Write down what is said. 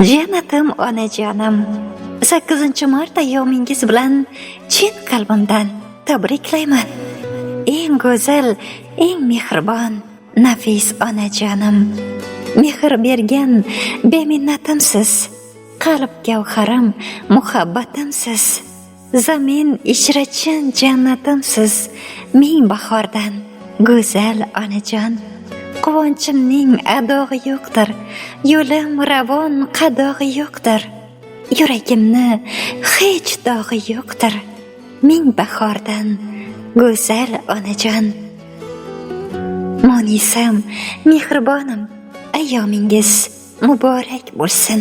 Janatim onajonim, 8-mart ayyomingiz bilan chin qalbimdan tabriklayman. Eng go'zal, eng mehribon, nafis onajonim. Mehr bergan beminnatimsiz, qalb gavharim, muhabbatimsiz. Zamin ichra chin jannatimsiz, ming bahordan go'zal onajon. Quvonchimning adog'i yo'qdir, yo'lim ravon qadog'i yo'qdir. Yuragimni hech dog'i yo'qdir, ming bahordan go'zal onajon. Monisam, mehribonim, ayyomingiz muborak bo'lsin.